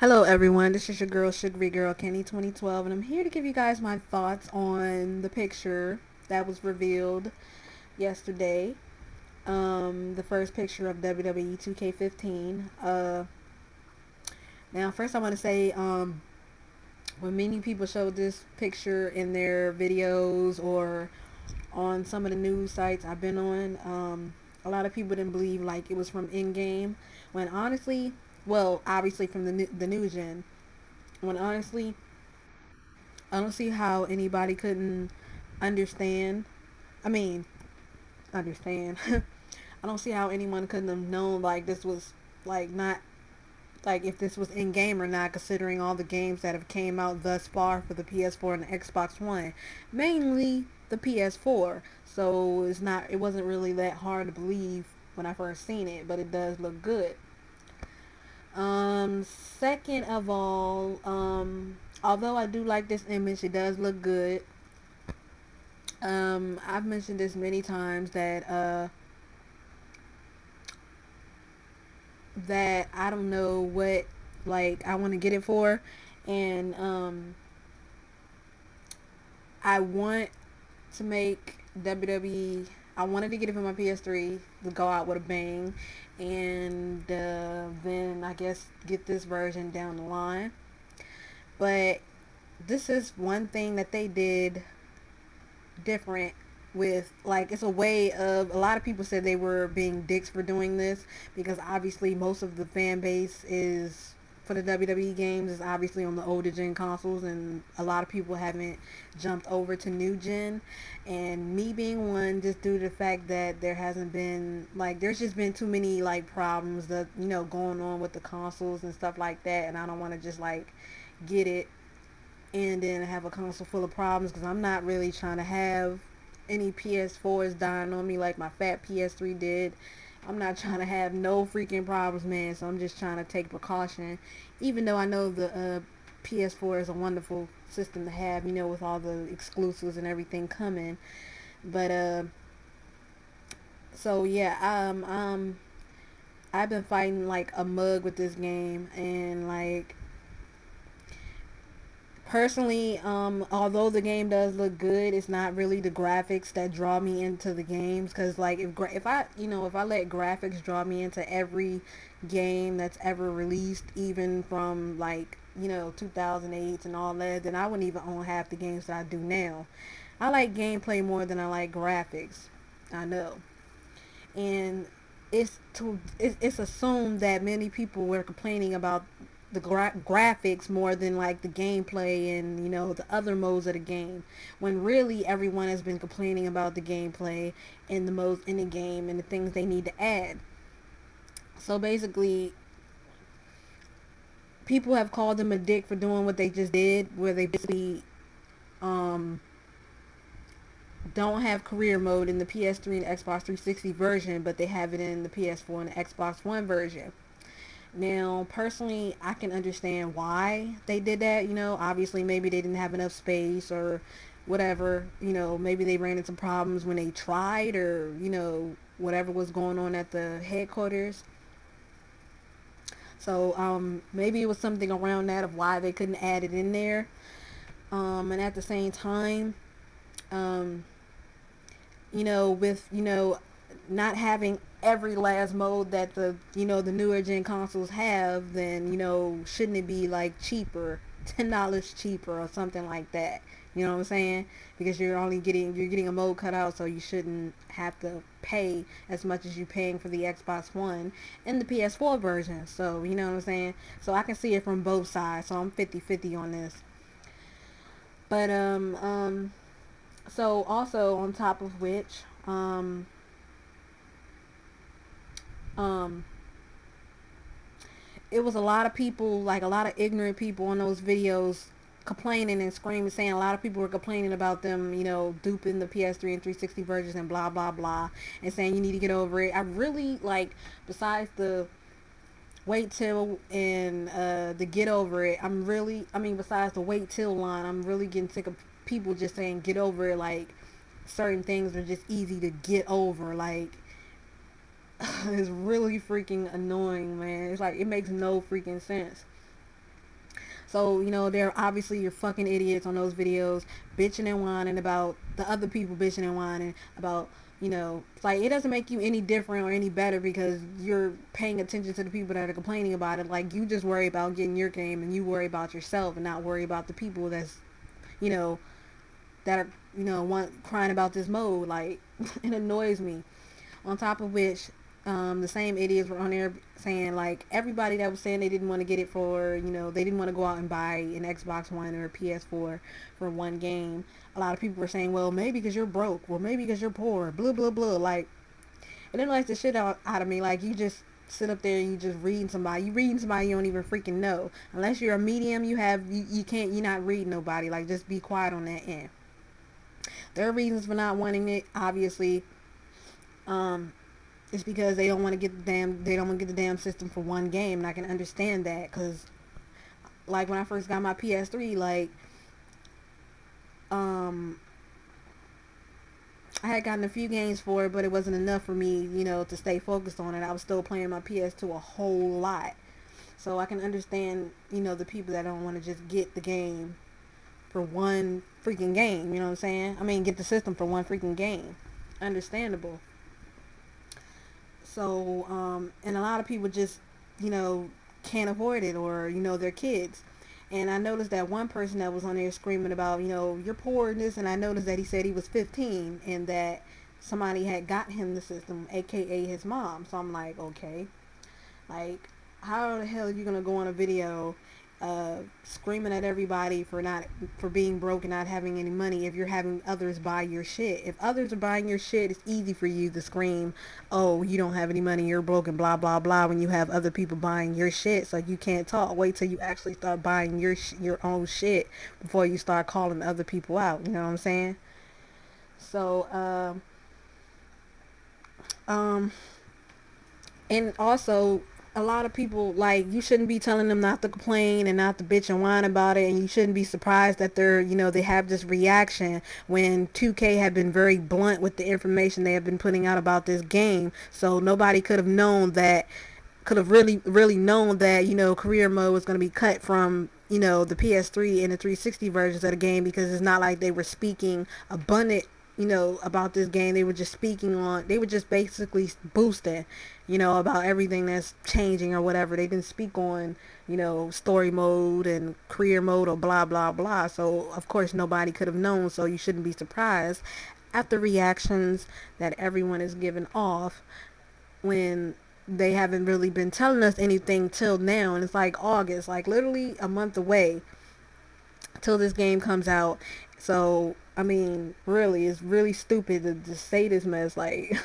Hello everyone, this is your girl Sugary Girl Kenny 2012 and I'm here to give you guys my thoughts on the picture that was revealed yesterday. The first picture of WWE 2K15. Now first I want to say when many people showed this picture in their videos or on some of the news sites I've been on, a lot of people didn't believe like it was from in-game when honestly, well, obviously from the new gen, when honestly I don't see how anybody couldn't understand. I mean, understand. I don't see how anyone couldn't have known like this was like not like if this was in game or not, considering all the games that have came out thus far for the PS4 and the Xbox One, mainly the PS4. So it wasn't really that hard to believe when I first seen it, but it does look good. Second of all, although I do like this image, it does look good. I've mentioned this many times that I don't know what like I want to get it for, and I want to make WWE. I wanted to get it for my PS3 to go out with a bang, and then I guess get this version down the line. But this is one thing that they did different with, like, it's a way of, a lot of people said they were being dicks for doing this because obviously most of the fan base is for the WWE games is obviously on the older gen consoles, and a lot of people haven't jumped over to new gen, and me being one, just due to the fact that there hasn't been like there's just been too many like problems that going on with the consoles and stuff like that, and I don't want to just like get it and then have a console full of problems because I'm not really trying to have any PS4s dying on me like my fat PS3 did. I'm not trying to have no freaking problems, man. So I'm just trying to take precaution, even though I know the PS4 is a wonderful system to have, with all the exclusives and everything coming. But so yeah, I've been fighting like a mug with this game, and like personally, although the game does look good, it's not really the graphics that draw me into the games. Cause like if I let graphics draw me into every game that's ever released, even from like 2008 and all that, then I wouldn't even own half the games that I do now. I like gameplay more than I like graphics. I know, and it's assumed that many people were complaining about the graphics more than like the gameplay and the other modes of the game, when really everyone has been complaining about the gameplay and the modes in the game and the things they need to add. So basically, people have called them a dick for doing what they just did, where they basically um don't have career mode in the PS3 and Xbox 360 version, but they have it in the PS4 and the Xbox One version. Now, personally, I can understand why they did that. Obviously, maybe they didn't have enough space or whatever. Maybe they ran into problems when they tried, or whatever was going on at the headquarters. So, maybe it was something around that of why they couldn't add it in there. And at the same time, um, with not having every last mode that the newer gen consoles have, then shouldn't it be like cheaper, $10 cheaper or something like that? You know what I'm saying? Because you're getting a mode cut out, so you shouldn't have to pay as much as you're paying for the Xbox One and the PS4 version. So you know what I'm saying? So I can see it from both sides. So I'm 50-50 on this. But so also on top of which, um it was a lot of people, like a lot of ignorant people on those videos complaining and screaming, saying a lot of people were complaining about them, duping the PS3 and 360 versions and blah blah blah, and saying you need to get over it. I really like, besides the wait till and the get over it, besides the wait till line, I'm really getting sick of people just saying get over it, like certain things are just easy to get over, like it's really freaking annoying, man. It's like it makes no freaking sense. So, they're obviously you're fucking idiots on those videos, bitching and whining about the other people bitching and whining about, it's like it doesn't make you any different or any better because you're paying attention to the people that are complaining about it. Like, you just worry about getting your game and you worry about yourself and not worry about the people you know, that are, want crying about this mode. Like, it annoys me. On top of which, the same idiots were on there saying, like, everybody that was saying they didn't want to get it for, they didn't want to go out and buy an Xbox One or a PS4 for one game. A lot of people were saying, well, maybe because you're broke, or maybe because you're poor, blah, blah, blah. Like, it annoys the shit out of me. Like, you just sit up there and you just reading somebody. You reading somebody you don't even freaking know. Unless you're a medium, you can't, you're not reading nobody. Like, just be quiet on that end. There are reasons for not wanting it, obviously. It's because they don't want to get the damn system for one game, and I can understand that. Cause like when I first got my PS3, like um, I had gotten a few games for it, but it wasn't enough for me, to stay focused on it. I was still playing my PS2 a whole lot, so I can understand, the people that don't want to just get the game for one freaking game. You know what I'm saying? I mean, get the system for one freaking game. Understandable. So, and a lot of people just, can't afford it, or, their kids. And I noticed that one person that was on there screaming about, you're poor and this, and I noticed that he said he was 15 and that somebody had got him the system, aka his mom. So I'm like, okay, like, how the hell are you gonna go on a video screaming at everybody for being broke and not having any money if you're having others buy your shit? If others are buying your shit, it's easy for you to scream, oh, you don't have any money, you're broke, and blah blah blah, when you have other people buying your shit. So you can't talk. Wait till you actually start buying your own shit before you start calling other people out. You know what I'm saying? So um and also, a lot of people, like, you shouldn't be telling them not to complain and not to bitch and whine about it, and you shouldn't be surprised that they have this reaction when 2K had been very blunt with the information they have been putting out about this game. So nobody could have really known that, career mode was going to be cut from, the PS3 and the 360 versions of the game, because it's not like they were speaking abundant, about this game. They were just basically boosting, about everything that's changing or whatever. They didn't speak on, story mode and career mode or blah blah blah. So of course nobody could have known, so you shouldn't be surprised at the reactions that everyone is giving off when they haven't really been telling us anything till now. And it's like August, like literally a month away till this game comes out. So I mean, really, it's really stupid to say this mess. Like,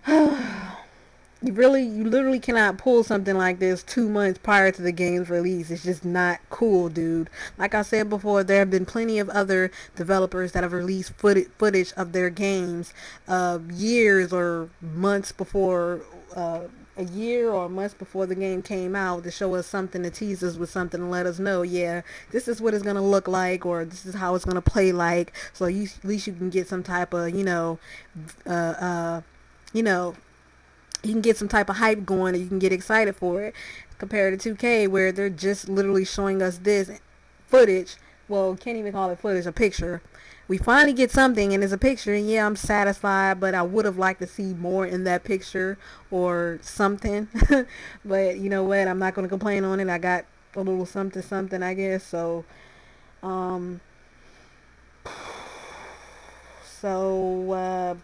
you literally cannot pull something like this 2 months prior to the game's release. It's just not cool, dude. Like I said before, there have been plenty of other developers that have released footage of their games years or months before, a year or months before the game came out, to show us something, to tease us with something, to let us know, yeah, this is what it's going to look like, or this is how it's going to play like. So at least you can get some type of, uh, uh, you know, you can get some type of hype going, and you can get excited for it, compared to 2K, where they're just literally showing us this footage. Well, can't even call it footage, a picture. We finally get something, and it's a picture, and yeah, I'm satisfied, but I would have liked to see more in that picture or something. But you know what, I'm not going to complain on it. I got a little something something, I guess. So um so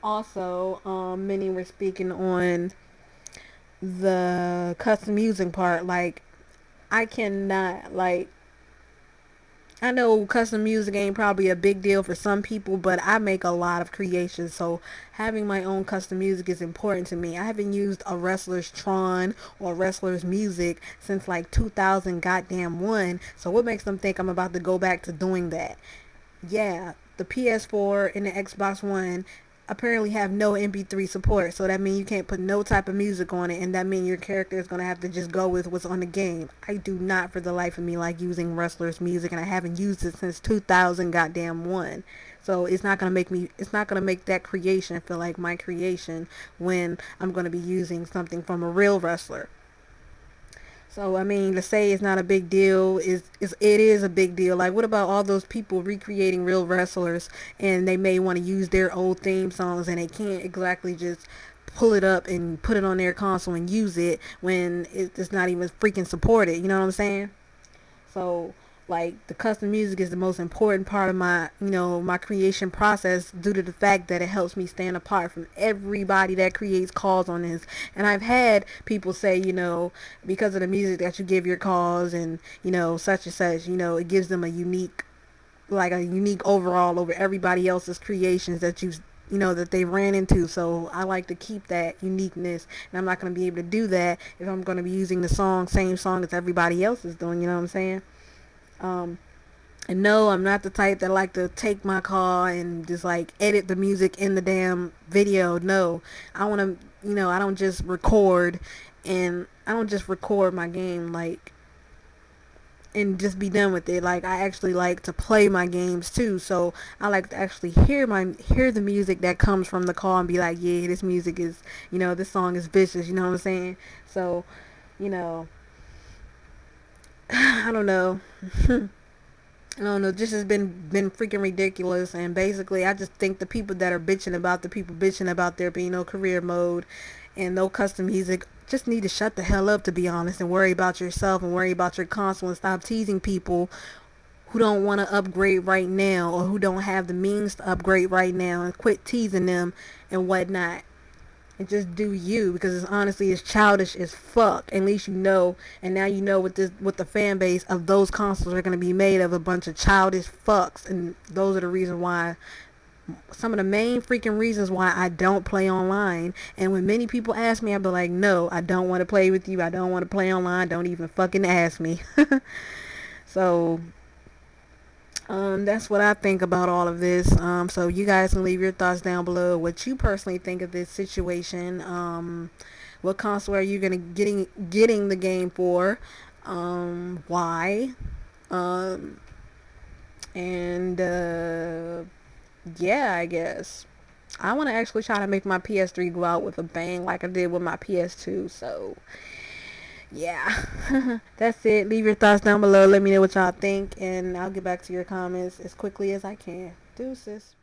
also, many were speaking on the custom music part. Like, I cannot, like, I know custom music ain't probably a big deal for some people, but I make a lot of creations, so having my own custom music is important to me. I haven't used a wrestler's Tron or wrestler's music since like 2000 goddamn one, so what makes them think I'm about to go back to doing that? Yeah, the PS4 and the Xbox One apparently have no MP3 support, so that means you can't put no type of music on it, and that means your character is gonna have to just go with what's on the game. I do not, for the life of me, like using wrestlers' music, and I haven't used it since 2000 goddamn one. So it's not gonna make that creation feel like my creation when I'm gonna be using something from a real wrestler. So I mean, to say it's not a big deal is it is a big deal. Like, what about all those people recreating real wrestlers, and they may want to use their old theme songs, and they can't exactly just pull it up and put it on their console and use it when it's not even freaking supported. You know what I'm saying? So, like, the custom music is the most important part of my, my creation process, due to the fact that it helps me stand apart from everybody that creates calls on this. And I've had people say, because of the music that you give your calls, and, such and such, it gives them a unique overall over everybody else's creations that that they ran into. So I like to keep that uniqueness, and I'm not going to be able to do that if I'm going to be using the same song as everybody else is doing. You know what I'm saying? um and no, I'm not the type that like to take my call and just like edit the music in the damn video. No, I want to, I don't just record, and I don't just record my game like and just be done with it. Like, I actually like to play my games too, so I like to actually hear the music that comes from the call and be like, yeah, this music is, this song is vicious. You know what I'm saying? So, you know, I don't know. I don't know. This has been freaking ridiculous, and basically, I just think the people that are bitching about there being no career mode and no custom music just need to shut the hell up, to be honest, and worry about yourself and worry about your console, and stop teasing people who don't want to upgrade right now, or who don't have the means to upgrade right now, and quit teasing them and whatnot, and just do you, because it's childish as fuck. At least you know, and now you know what the fan base of those consoles are going to be made of, a bunch of childish fucks. And those are the reasons why, some of the main freaking reasons why I don't play online. And when many people ask me, I'll be like, no, I don't want to play with you, I don't want to play online, don't even fucking ask me. So that's what I think about all of this. So you guys can leave your thoughts down below, what you personally think of this situation. What console are you gonna getting the game for? Why? Um, and yeah, I guess I want to actually try to make my PS3 go out with a bang, like I did with my PS2. So yeah, that's it. Leave your thoughts down below. Let me know what y'all think, and I'll get back to your comments as quickly as I can. Deuces.